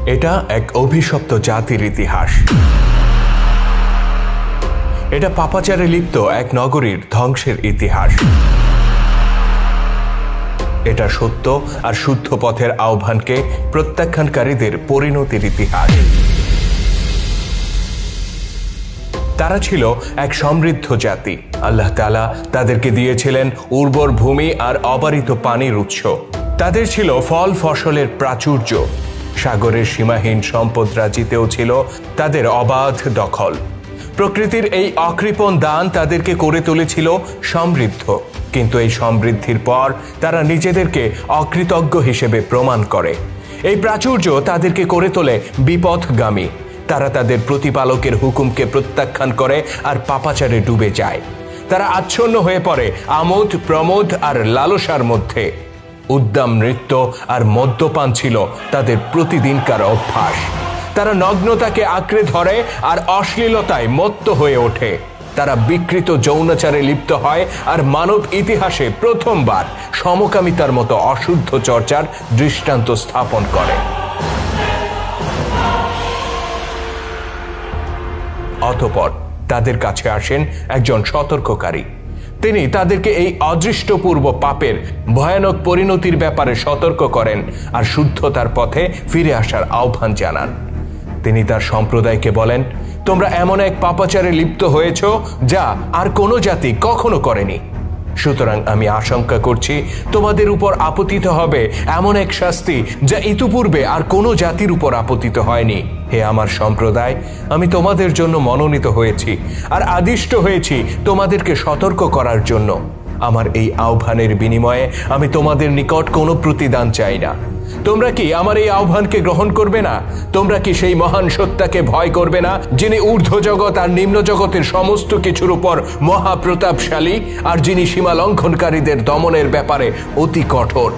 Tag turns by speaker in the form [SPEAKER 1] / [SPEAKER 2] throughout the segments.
[SPEAKER 1] এটা এক অভিশপ্ত জাতির ইতিহাস। এটা পাপাচারে লিপ্ত এক নগরীর ধ্বংসের ইতিহাস। এটা সত্য আর শুদ্ধ পথের আহ্বানকে প্রত্যাখ্যানকারীদের পরিণতির ইতিহাস। তারা ছিল এক সমৃদ্ধ জাতি। আল্লাহ তাআলা তাদেরকে দিয়েছিলেন উর্বর ভূমি আর অবারিত পানির উৎস। তাদের ছিল ফল ফসলের প্রাচুর্য। সাগরের সীমাহীন সম্পদ রাজিতেও ছিল তাদের অবাধ দখল। প্রকৃতির এই অকৃপণ দান তাদেরকে করে তুলেছিল সমৃদ্ধ, কিন্তু এই সমৃদ্ধির পর তারা নিজেদেরকে অকৃতজ্ঞ হিসেবে প্রমাণ করে। এই প্রাচুর্য তাদেরকে করে তোলে বিপথগামী। তারা তাদের প্রতিপালকের হুকুমকে প্রত্যাখ্যান করে আর পাপাচারে ডুবে যায়। তারা আচ্ছন্ন হয়ে পড়ে আমোদ প্রমোদ আর লালসার মধ্যে। উদ্দাম নৃত্য আর মদ্যপান ছিল তাদের প্রতিদিনকার অভ্যাস। তারা নগ্নতাকে আঁকড়ে ধরে আর অশ্লীলতায় মত্ত হয়ে ওঠে। তারা বিকৃত যৌনাচারে লিপ্ত হয় আর মানব ইতিহাসে প্রথমবার সমকামিতার মতো অশুদ্ধ চর্চার দৃষ্টান্ত স্থাপন করে। অতঃপর তাদের কাছে আসেন একজন সতর্ককারী। তিনি তাদেরকে এই অদৃষ্টপূর্ব পাপের ভয়ানক পরিণতির ব্যাপারে সতর্ক করেন আর শুদ্ধতার পথে ফিরে আসার আহ্বান জানান। তিনি তার সম্প্রদায়কে বলেন, তোমরা এমন এক পাপাচারে লিপ্ত হয়েছ যা আর কোনো জাতি কখনো করেনি। সুতরাং আমি আশঙ্কা করছি তোমাদের উপর আপতিত হবে এমন এক শাস্তি যা ইতিপূর্বে আর কোনো জাতির উপর আপতিত হয়নি। হে আমার সম্প্রদায়, আমি তোমাদের জন্য মনোনীত হয়েছি আর আদিষ্ট হয়েছি তোমাদেরকে সতর্ক করার জন্য। আমার এই আহ্বানের বিনিময়ে আমি তোমাদের নিকট কোনো প্রতিদান চাই না। তোমরা কি আমার এই আহ্বানকে গ্রহণ করবে না? তোমরা কি সেই মহান সত্তাকে ভয় করবে না, যিনি ঊর্ধ্ব জগৎ আর নিম্ন জগতের সমস্ত কিছুর উপর মহাপ্রতাপশালী আর যিনি সীমা লঙ্ঘনকারীদের দমনের ব্যাপারে অতি কঠোর?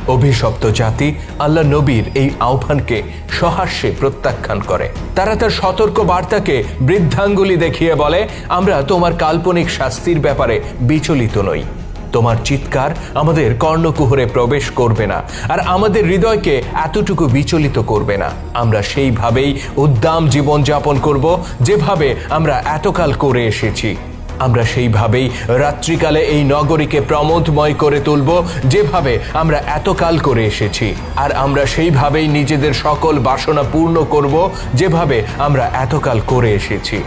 [SPEAKER 1] অভিশপ্ত জাতি আল্লাহ নবীর এই আহ্বানকে সহাস্যে প্রত্যাখ্যান করে। তারা তার সতর্ক বার্তাকে বৃদ্ধাঙ্গুলি দেখিয়ে বলে, আমরা তোমার কাল্পনিক শাস্তির ব্যাপারে বিচলিত নই। তোমার চিৎকার আমাদের কর্ণকুহরে প্রবেশ করবে না আর আমাদের হৃদয়কে এতটুকু বিচলিত করবে না। আমরা সেইভাবেই উদ্দাম জীবনযাপন করব যেভাবে আমরা এতকাল করে এসেছি। আমরা সেইভাবেই রাত্রিকালে এই নগরীকে প্রমোদময় করে তুলব যেভাবে আমরা এতকাল করে এসেছি। আর আমরা সেইভাবেই নিজেদের সকল বাসনা পূর্ণ করব যেভাবে আমরা এতকাল করে এসেছি।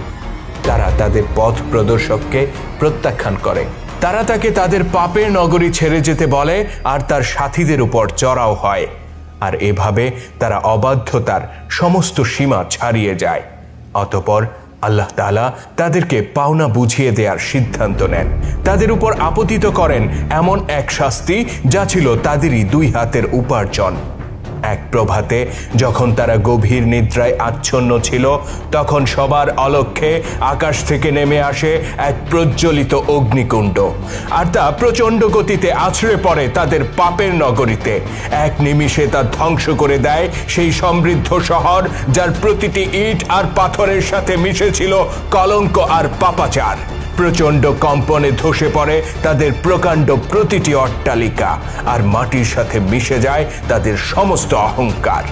[SPEAKER 1] তারা তাদের পথ প্রদর্শককে প্রত্যাখ্যান করে। তারা তাকে তাদের পাপের নগরী ছেড়ে যেতে বলে আর তার সাথীদের উপর চড়াও হয়। আর এভাবে তারা অবাধ্যতার সমস্ত সীমা ছাড়িয়ে যায়। অতঃপর আল্লাহ তাআলা তাদেরকে পাওনা বুঝিয়ে দেওয়ার সিদ্ধান্ত নেন। তাদের উপর আপতিত করেন এমন এক শাস্তি যা ছিল তাদেরই দুই হাতের উপার্জন। এক প্রভাতে যখন তারা গভীর নিদ্রায় আচ্ছন্ন ছিল, তখন সবার অলক্ষ্যে আকাশ থেকে নেমে আসে এক প্রজ্বলিত অগ্নিকুণ্ড, আর তা প্রচণ্ড গতিতে আছড়ে পড়ে তাদের পাপের নগরীতে। এক নিমিষে তা ধ্বংস করে দেয় সেই সমৃদ্ধ শহর যার প্রতিটি ইট আর পাথরের সাথে মিশেছিল কলঙ্ক আর পাপাচার। প্রচণ্ড কম্পনে ধসে পড়ে তাদের প্রকাণ্ড প্রতিটি অট্টালিকা, আর মাটির সাথে মিশে যায় তাদের সমস্ত অহংকার।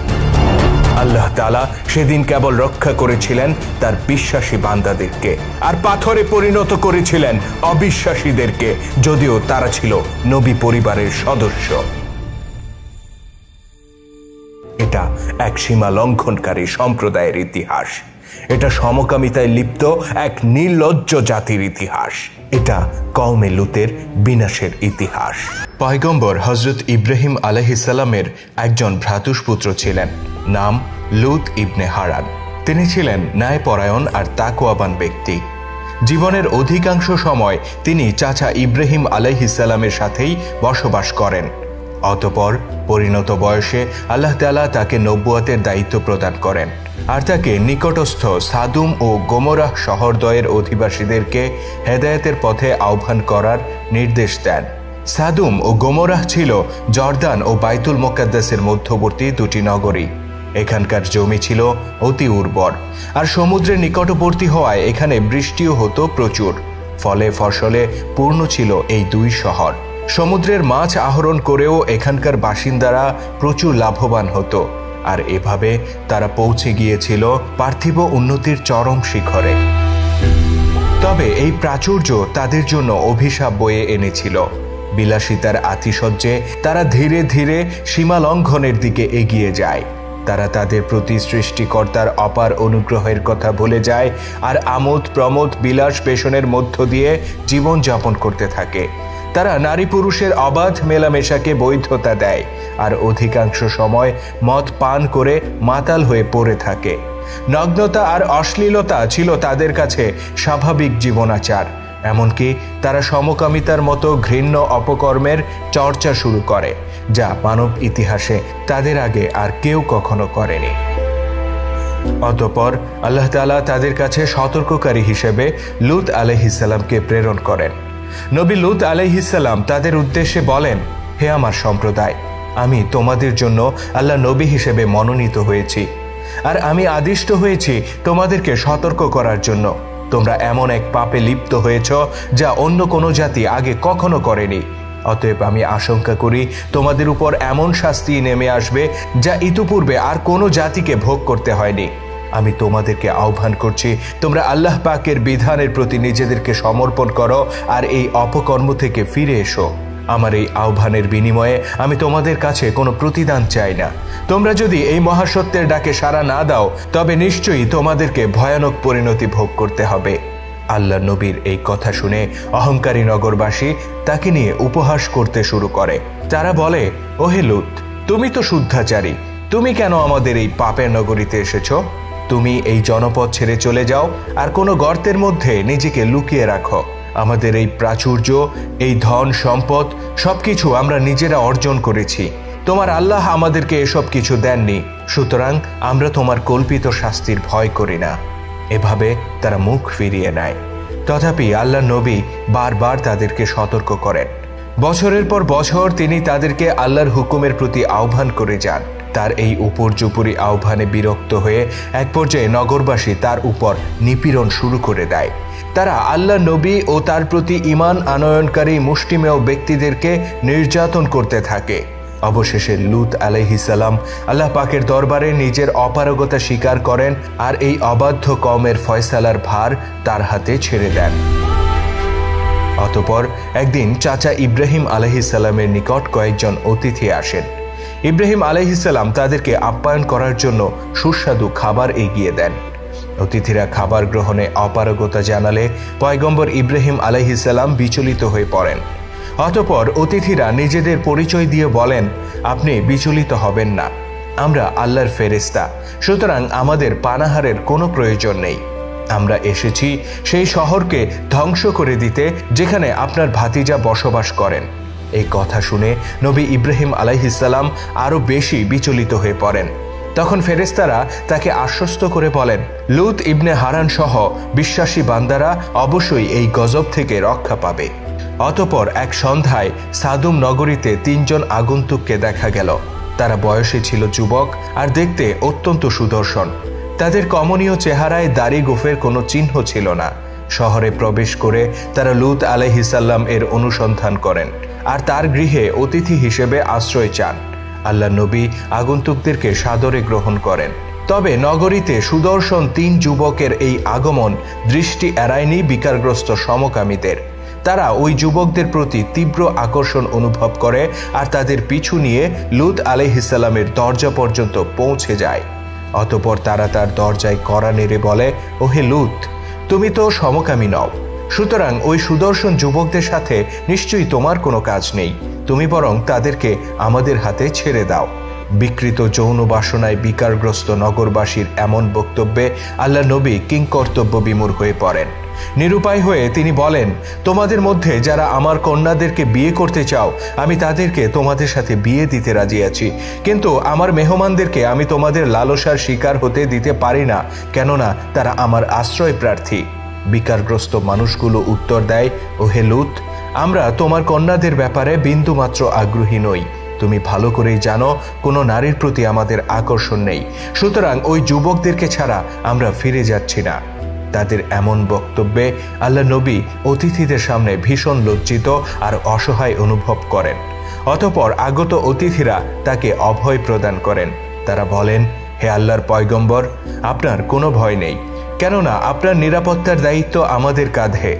[SPEAKER 1] আল্লাহ তাআলা সেদিন কেবল রক্ষা করেছিলেন তার বিশ্বাসী বান্দাদেরকে, আর পাথরে পরিণত করেছিলেন অবিশ্বাসীদেরকে, যদিও তারা ছিল নবী পরিবারের সদস্য। এটা এক সীমা লঙ্ঘনকারী সম্প্রদায়ের ইতিহাস। এটা সমকামিতায় লিপ্ত এক নির্লজ্জ জাতির ইতিহাস। এটা কওমে লুতের বিনাশের ইতিহাস। পয়গম্বর হযরত ইব্রাহিম আলাইহিস সালামের একজন ভ্রাতুষ্পুত্র ছিলেন, নাম লূত ইবনে হারান। তিনি ছিলেন ন্যায়পরায়ণ আর তাকওয়াবান ব্যক্তি। জীবনের অধিকাংশ সময় তিনি চাচা ইব্রাহিম আলাইহিস সালামের সাথেই বসবাস করেন। অতঃপর পরিণত বয়সে আল্লাহ তাআলা তাকে নবুয়তের দায়িত্ব প্রদান করেন আর তাকে নিকটস্থ সাদুম ও গোমরাহ শহরদ্বয়ের অধিবাসীদেরকে হেদায়েতের পথে আহ্বান করার নির্দেশ দেন। সাদুম ও গোমরাহ ছিল জর্দান ও বাইতুল মুকাদ্দাসের মধ্যবর্তী দুটি নগরী। এখানকার জমি ছিল অতি উর্বর আর সমুদ্রের নিকটবর্তী হওয়ায় এখানে বৃষ্টিও হতো প্রচুর। ফলে ফসলে পূর্ণ ছিল এই দুই শহর। সমুদ্রের মাছ আহরণ করেও এখানকার বাসিন্দারা প্রচুর লাভবান হতো। আর এভাবে তারা পৌঁছে গিয়েছিল পার্থিব উন্নতির চরম শিখরে। তবে এই প্রাচুর্য তাদের জন্য অভিশাপ বয়ে এনেছিল। বিলাসিতার আতিশয্যে তারা ধীরে ধীরে সীমা লঙ্ঘনের দিকে এগিয়ে যায়। তারা তাদের প্রতি সৃষ্টিকর্তার অপার অনুগ্রহের কথা ভুলে যায় আর আমোদ প্রমোদ বিলাস পেশনের মধ্য দিয়ে জীবন যাপন করতে থাকে। তারা নারী পুরুষের অবাধ মেলামেশাকে বৈধতা দেয় আর অধিকাংশ সময় মদ পান করে মাতাল হয়ে পড়ে থাকে। নগ্নতা আর অশ্লীলতা ছিল তাদের কাছে স্বাভাবিক জীবনাচার। এমনকি তারা সমকামিতার মতো ঘৃণ্য অপকর্মের চর্চা শুরু করে, যা মানব ইতিহাসে তাদের আগে আর কেউ কখনো করেনি। অতঃপর আল্লাহ তাআলা তাদের কাছে সতর্ককারী হিসেবে লূত আলাইহিস সালামকে প্রেরণ করেন। নবী লূত আলাইহিস সালাম তাদের উদ্দেশ্যে বলেন, হে আমার সম্প্রদায়, আমি তোমাদের জন্য আল্লাহ নবী হিসেবে মনোনীত হয়েছি, আর আমি আদিষ্ট হয়েছি তোমাদেরকে সতর্ক করার জন্য। তোমরা এমন এক পাপে লিপ্ত হয়েছ যা অন্য কোনো জাতি আগে কখনো করেনি। অতএব আমি আশঙ্কা করি তোমাদের উপর এমন শাস্তি নেমে আসবে যা ইতিপূর্বে আর কোনো জাতিকে ভোগ করতে হয়নি। আমি তোমাদেরকে আহ্বান করছি, তোমরা আল্লাহ পাকের বিধানের প্রতি নিজেদেরকে সমর্পণ করো আর এই অপকর্ম থেকে ফিরে এসো। আমার এই আহ্বানের বিনিময়ে আমি তোমাদের কাছে কোনো প্রতিদান চাই না। তোমরা যদি এই মহাসত্যের ডাকে সাড়া না দাও, তবে নিশ্চয়ই তোমাদেরকে ভয়ানক পরিণতি ভোগ করতে হবে। আল্লাহ নবীর এই কথা শুনে অহংকারী নগরবাসী তাকে নিয়ে উপহাস করতে শুরু করে। তারা বলে, ওহে লূত, তুমি তো শুদ্ধাচারী, তুমি কেন আমাদের এই পাপের নগরীতে এসেছো? তুমি এই জনপদ ছেড়ে চলে যাও আর কোনো গর্তের মধ্যে নিজেকে লুকিয়ে রাখো। আমাদের এই প্রাচুর্য, এই ধন সম্পদ সবকিছু আমরা নিজেরা অর্জন করেছি। তোমার আল্লাহ আমাদেরকে এসব কিছু দেননি, সুতরাং আমরা তোমার কল্পিত শাস্তির ভয় করি না। এভাবে তারা মুখ ফিরিয়ে নেয়। তথাপি আল্লাহ নবী বারবার তাদেরকে সতর্ক করেন। বছরের পর বছর তিনি তাদেরকে আল্লাহর হুকুমের প্রতি আহ্বান করে যান। তার এই উপর্যুপরি আহ্বানে বিরক্ত হয়ে এক পর্যায়ে নগরবাসী তার উপর নিপীড়ন শুরু করে দেয়। তারা আল্লাহ নবী ও তার প্রতি ঈমান আনয়নকারী মুষ্টিমেয় ব্যক্তিদেরকে নির্যাতন করতে থাকে। অবশেষে লূত আলাইহিস সালাম আল্লাহ পাকের দরবারে নিজের অপারগতা স্বীকার করেন আর এই অবাধ্য কওমের ফয়সালার ভার তার হাতে ছেড়ে দেন। অতঃপর একদিন চাচা ইব্রাহিম আলাইহিস সালামের নিকট কয়েকজন অতিথি আসেন। ইব্রাহিম আলাইহিস সালাম তাদেরকে আপ্যায়ন করার জন্য সুস্বাদু খাবার এগিয়ে দেন। অতিথিরা খাবার গ্রহণে অপারগতা জানালে পয়গম্বর ইব্রাহিম আলাইহিস সালাম বিচলিত হয়ে পড়েন। অতঃপর অতিথিরা নিজেদের পরিচয় দিয়ে বলেন, আপনি বিচলিত হবেন না, আমরা আল্লাহর ফেরেশতা, সুতরাং আমাদের পানাহারের কোনো প্রয়োজন নেই। আমরা এসেছি সেই শহরকে ধ্বংস করে দিতে যেখানে আপনার ভাতিজা বসবাস করেন। এই কথা শুনে নবী ইব্রাহিম আলাইহিস সালাম আরো বেশি বিচলিত হয়ে পড়েন। তখন ফেরেশতারা তাকে আশ্বস্ত করে বলেন, লূত ইবনে হারান সহ বিশ্বাসী বান্দারা অবশ্যই এই গজব থেকে রক্ষা পাবে। অতঃপর এক সন্ধ্যায় সাদুম নগরীতে 3 জন আগন্তুককে দেখা গেল। তারা বয়সে ছিল যুবক আর দেখতে অত্যন্ত সুদর্শন। তাদের কমনীয় চেহারায় দাড়ি গোফের কোনো চিহ্ন ছিল না। শহরে প্রবেশ করে তারা লূত আলাইহিস সালাম এর অনুসন্ধান করেন আর তার গৃহে অতিথি হিসেবে আশ্রয় চান। আল্লাহ নবী আগন্তুকদেরকে সাদরে গ্রহণ করেন। তবে নগরীতে সুদর্শন 3 যুবকের এই আগমন দৃষ্টি এড়ায়নি বিকারগ্রস্ত সমকামীদের। তারা ওই যুবকদের প্রতি তীব্র আকর্ষণ অনুভব করে আর তাদের পিছু নিয়ে লূত আলাইহিস সালামের দরজা পর্যন্ত পৌঁছে যায়। অতঃপর তারা তার দরজায় কড়া নেড়ে বলে, ওহে লূত, তুমি তো সমকামী নও, সুতরাং ওই সুদর্শন যুবকদের সাথে নিশ্চয়ই তোমার কোনো কাজ নেই। তুমি বরং তাদেরকে আমাদের হাতে ছেড়ে দাও। বিকৃত যৌন বাসনায় বিকারগ্রস্ত নগরবাসীর এমন বক্তব্যে আল্লাহ নবী কিংকর্তব্য বিমূঢ় হয়ে পড়েন। নিরুপায় হয়ে তিনি বলেন, তোমাদের মধ্যে যারা আমার কন্যাদেরকে বিয়ে করতে চাও, আমি তাদেরকে তোমাদের সাথে বিয়ে দিতে রাজি আছি, কিন্তু আমার মেহমানদেরকে আমি তোমাদের লালসার শিকার হতে দিতে পারি না, কেননা তারা আমার আশ্রয় প্রার্থী। বিকারগ্রস্ত মানুষগুলো উত্তর দেয়, ওহে লূত, আমরা তোমার কন্যাদের ব্যাপারে বিন্দুমাত্র আগ্রহী নই। তুমি ভালো করেই জানো কোনো নারীর প্রতি আমাদের আকর্ষণ নেই, সুতরাং ওই যুবকদেরকে ছাড়া আমরা ফিরে যাচ্ছি না। তাদের এমন বক্তব্যে আল্লাহ নবী অতিথিদের সামনে ভীষণ লজ্জিত আর অসহায় অনুভব করেন। অতঃপর আগত অতিথিরা তাকে অভয় প্রদান করেন। তারা বলেন, হে আল্লাহর পয়গম্বর, আপনার কোনো ভয় নেই, কেননা আপনার নিরাপত্তার দায়িত্ব আমাদের কাঁধে।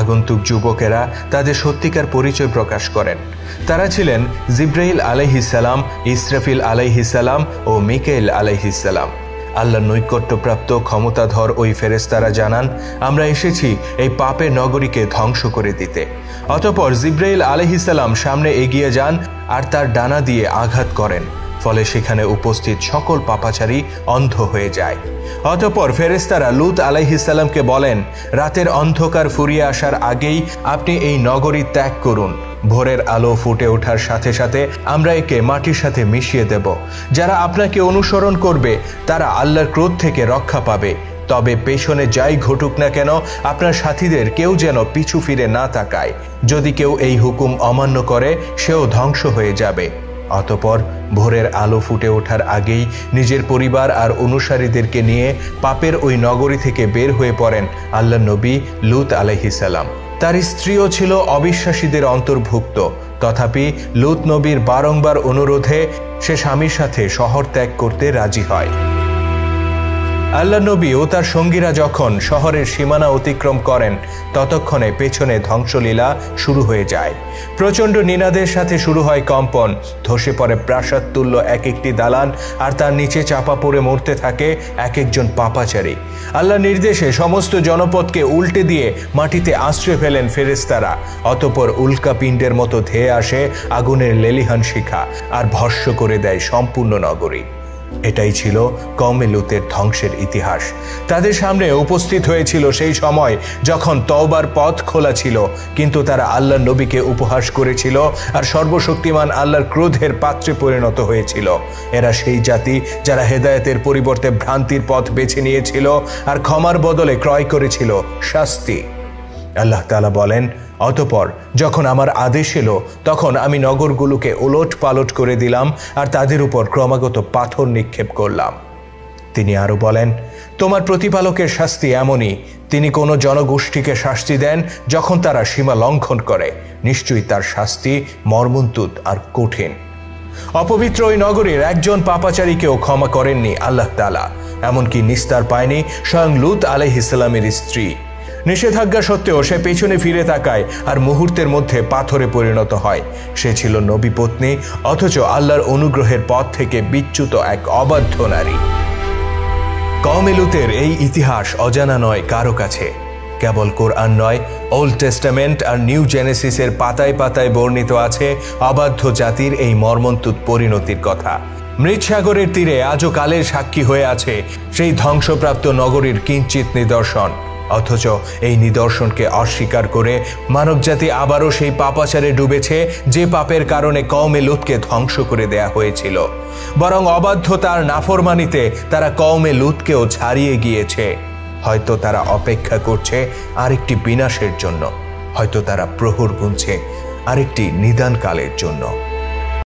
[SPEAKER 1] আগন্তুক যুবকেরা তাদের সত্যিকার পরিচয় প্রকাশ করেন। তারা ছিলেন জিব্রাইল আলাইহিসসালাম, ইসরাফিল আলাইহিসসালাম ও মিকাইল আলাইহিসসালাম। আল্লাহর নৈকট্যপ্রাপ্ত ক্ষমতাধর ওই ফেরেশতারা জানান, আমরা এসেছি এই পাপের নগরীকে ধ্বংস করে দিতে। অতঃপর জিব্রাইল আলাইহিসসালাম সামনে এগিয়ে যান আর তার ডানা দিয়ে আঘাত করেন, ফলে সেখানে উপস্থিত সকল পাপাচারী অন্ধ হয়ে যায়। অতঃপর ফেরেশতারা লূত আলাইহিসসালামকে বলেন, রাতের অন্ধকার ফুরিয়ে আসার আগেই আপনি এই নগরী ত্যাগ করুন। ভোরের আলো ফুটে ওঠার সাথে সাথে আমরা একে মাটির সাথে মিশিয়ে দেব। যারা আপনাকে অনুসরণ করবে তারা আল্লাহর ক্রোধ থেকে রক্ষা পাবে। তবে পেছনে যাই ঘটুক না কেন, আপনার সাথীদের কেউ যেন পিছু ফিরে না তাকায়। যদি কেউ এই হুকুম অমান্য করে, সেও ধ্বংস হয়ে যাবে। অতঃপর ভোরের আলো ফুটে ওঠার আগেই নিজের পরিবার আর অনুসারীদেরকে নিয়ে পাপের ওই নগরী থেকে বের হয়ে পড়েন আল্লাহর নবী লূত আলাইহিসসালাম। তার স্ত্রীও ছিল অবিশ্বাসীদের অন্তর্ভুক্ত। তথাপি লূত নবীর বারংবার অনুরোধে সে স্বামীর সাথে শহর ত্যাগ করতে রাজি হয়। আল্লাহ নবী ও তার সঙ্গীরা যখন শহরের সীমানা অতিক্রম করেন, ততক্ষণে পেছনে ধ্বংসলীলা শুরু হয়ে যায়। প্রচণ্ড নিনাদের সাথে শুরু হয় কম্পন, ধসে পড়ে প্রাসাদ তুল্য এক একটি দালান, আর তার নিচে চাপা পড়ে মরতে থাকে এক একজন পাপাচারী। আল্লাহ নির্দেশে সমস্ত জনপদকে উল্টে দিয়ে মাটিতে আশ্রয় ফেলেন ফেরেশতারা। অতঃপর উল্কাপিণ্ডের মতো ধেয়ে আসে আগুনের লেলিহান শিখা আর ভস্ম করে দেয় সম্পূর্ণ নগরী। এটাই ছিল কওমে লূতের ধ্বংসের ইতিহাস। তাদের সামনে উপস্থিত হয়েছিল সেই সময় যখন তওবার পথ খোলা ছিল, কিন্তু তারা আল্লাহর নবীকে উপহাস করেছিল আর সর্বশক্তিমান আল্লাহর ক্রোধের পাত্রে পরিণত হয়েছিল। এরা সেই জাতি যারা হেদায়েতের পরিবর্তে ভ্রান্তির পথ বেছে নিয়েছিল আর ক্ষমার বদলে ক্রয় করেছিল শাস্তি। আল্লাহ তাআলা বলেন, অতঃপর যখন আমার আদেশ এলো, তখন আমি নগরগুলোকে ওলট পালট করে দিলাম আর তাদের উপর ক্রমাগত পাথর নিক্ষেপ করলাম। তিনি আরো বলেন, তোমার প্রতিপালকের শাস্তি এমনই, তিনি কোনো জনগোষ্ঠীকে শাস্তি দেন যখন তারা সীমা লঙ্ঘন করে। নিশ্চয়ই তার শাস্তি মর্মন্তুদ আর কঠিন। অপবিত্র ওই নগরীর একজন পাপাচারীকেও ক্ষমা করেননি আল্লাহ তাআলা। এমনকি নিস্তার পায়নি স্বয়ং লূত আলাইহিসসালামের স্ত্রী। নিষেধাজ্ঞা সত্ত্বেও সে পেছনে ফিরে তাকায় আর মুহূর্তের মধ্যে পাথরে পরিণত হয়। সে ছিল নবী পত্নী, অথচ আল্লাহর অনুগ্রহের পথ থেকে বিচ্যুত এক অবাধ্য নারী। কওমে লূতের এই ইতিহাস অজানা নয় কারো কাছে। কেবল কোরআন নয়, ওল্ড টেস্টামেন্ট আর নিউ জেনেসিসের পাতায় পাতায় বর্ণিত আছে অবাধ্য জাতির এই মর্মন্তুদ পরিণতির কথা। মৃতসাগরের তীরে আজও কালের সাক্ষী হয়ে আছে সেই ধ্বংসপ্রাপ্ত নগরীর কিঞ্চিত নিদর্শন। অথচ এই নিদর্শনকে অস্বীকার করে মানবজাতি আবারও সেই পাপাচারে ডুবেছে যে পাপের কারণে কওমে লূতকে ধ্বংস করে দেয়া হয়েছিল। বরং অবাধ্যতার নাফরমানিতে তারা কওমে লূতকেও ছাড়িয়ে গিয়েছে। হয়তো তারা অপেক্ষা করছে আরেকটি বিনাশের জন্য, হয়তো তারা প্রহর গুনছে আরেকটি নিদানকালের জন্য।